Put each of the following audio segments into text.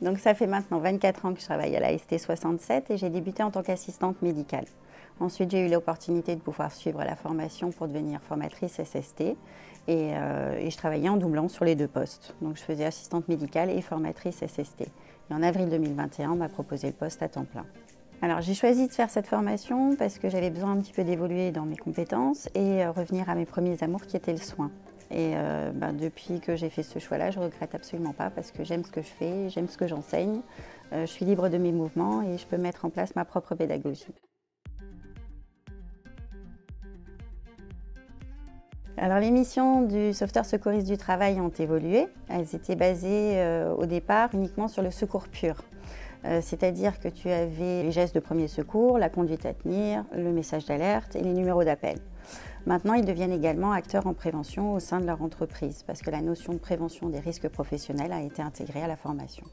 Donc ça fait maintenant 24 ans que je travaille à la ST67 et j'ai débuté en tant qu'assistante médicale. Ensuite, j'ai eu l'opportunité de pouvoir suivre la formation pour devenir formatrice SST et je travaillais en doublant sur les deux postes. Donc je faisais assistante médicale et formatrice SST. Et en avril 2021, on m'a proposé le poste à temps plein. Alors j'ai choisi de faire cette formation parce que j'avais besoin un petit peu d'évoluer dans mes compétences et revenir à mes premiers amours qui étaient le soin. Et depuis que j'ai fait ce choix-là, je ne regrette absolument pas parce que j'aime ce que je fais, j'aime ce que j'enseigne, je suis libre de mes mouvements et je peux mettre en place ma propre pédagogie. Alors les missions du sauveteur secouriste du travail ont évolué. Elles étaient basées au départ uniquement sur le secours pur. C'est-à-dire que tu avais les gestes de premier secours, la conduite à tenir, le message d'alerte et les numéros d'appel. Maintenant, ils deviennent également acteurs en prévention au sein de leur entreprise parce que la notion de prévention des risques professionnels a été intégrée à la formation.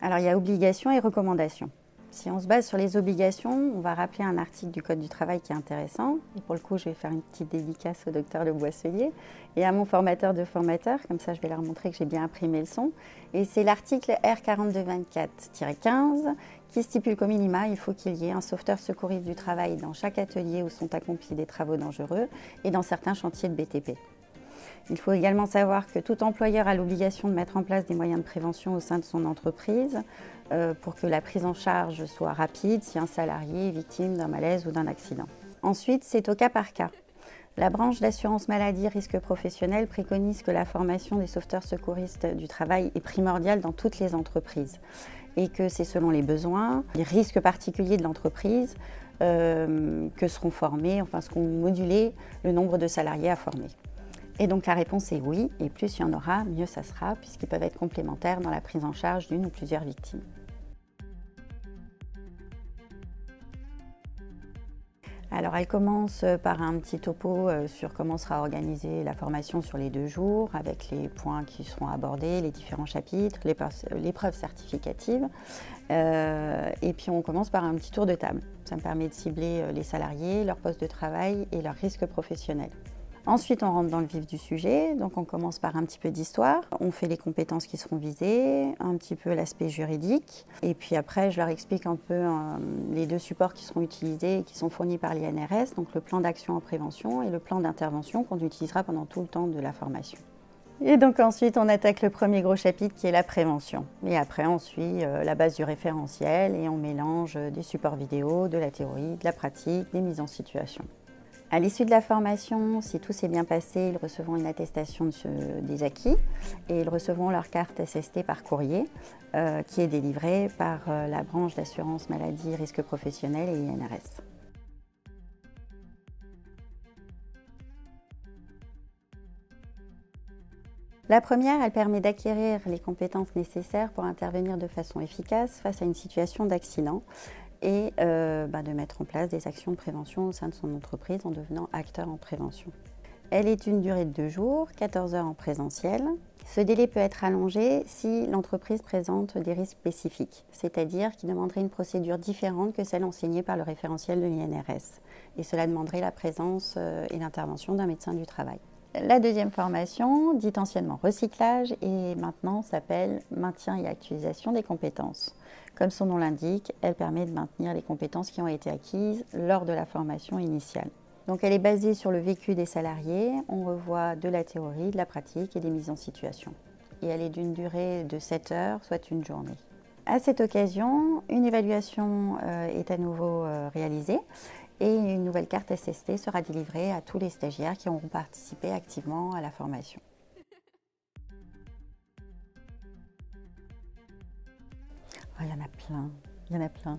Alors il y a obligations et recommandations. Si on se base sur les obligations, on va rappeler un article du Code du travail qui est intéressant. Et pour le coup, je vais faire une petite dédicace au docteur Le Boisselier et à mon formateur de formateurs. Comme ça, je vais leur montrer que j'ai bien imprimé mes leçons. Et c'est l'article R4224-15 qui stipule qu'au minima, il faut qu'il y ait un sauveteur secouriste du travail dans chaque atelier où sont accomplis des travaux dangereux et dans certains chantiers de BTP. Il faut également savoir que tout employeur a l'obligation de mettre en place des moyens de prévention au sein de son entreprise pour que la prise en charge soit rapide si un salarié est victime d'un malaise ou d'un accident. Ensuite, c'est au cas par cas. La branche d'assurance maladie risque professionnel préconise que la formation des sauveteurs secouristes du travail est primordiale dans toutes les entreprises et que c'est selon les besoins, les risques particuliers de l'entreprise que seront formés, seront modulés le nombre de salariés à former. Et donc la réponse est oui, et plus il y en aura, mieux ça sera, puisqu'ils peuvent être complémentaires dans la prise en charge d'une ou plusieurs victimes. Alors elle commence par un petit topo sur comment sera organisée la formation sur les 2 jours, avec les points qui seront abordés, les différents chapitres, l'épreuve certificative. Et puis on commence par un petit tour de table. Ça me permet de cibler les salariés, leur poste de travail et leurs risques professionnels. Ensuite, on rentre dans le vif du sujet, donc on commence par un petit peu d'histoire, on fait les compétences qui seront visées, un petit peu l'aspect juridique, et puis après je leur explique un peu les 2 supports qui seront utilisés et qui sont fournis par l'INRS, donc le plan d'action en prévention et le plan d'intervention qu'on utilisera pendant tout le temps de la formation. Et donc ensuite, on attaque le premier gros chapitre qui est la prévention. Et après, on suit la base du référentiel et on mélange des supports vidéo, de la théorie, de la pratique, des mises en situation. À l'issue de la formation, si tout s'est bien passé, ils recevront une attestation des acquis et ils recevront leur carte SST par courrier qui est délivrée par la branche d'assurance maladie risque professionnel et INRS. La première, elle permet d'acquérir les compétences nécessaires pour intervenir de façon efficace face à une situation d'accident et de mettre en place des actions de prévention au sein de son entreprise en devenant acteur en prévention. Elle est d'une durée de 2 jours, 14 heures en présentiel. Ce délai peut être allongé si l'entreprise présente des risques spécifiques, c'est-à-dire qui demanderait une procédure différente que celle enseignée par le référentiel de l'INRS. Et cela demanderait la présence et l'intervention d'un médecin du travail. La deuxième formation, dite anciennement recyclage, et maintenant s'appelle maintien et actualisation des compétences. Comme son nom l'indique, elle permet de maintenir les compétences qui ont été acquises lors de la formation initiale. Donc elle est basée sur le vécu des salariés, on revoit de la théorie, de la pratique et des mises en situation. Et elle est d'une durée de 7 heures, soit une journée. À cette occasion, une évaluation est à nouveau réalisée et une nouvelle carte SST sera délivrée à tous les stagiaires qui auront participé activement à la formation. Oh, il y en a plein.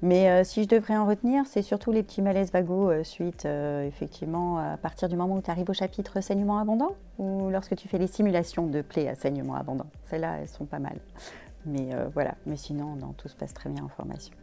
Mais si je devrais en retenir, c'est surtout les petits malaises vagos suite, effectivement, à partir du moment où tu arrives au chapitre saignement abondant ou lorsque tu fais les simulations de plaies à saignement abondant. Celles-là, elles sont pas mal. Mais voilà, mais sinon, non, tout se passe très bien en formation.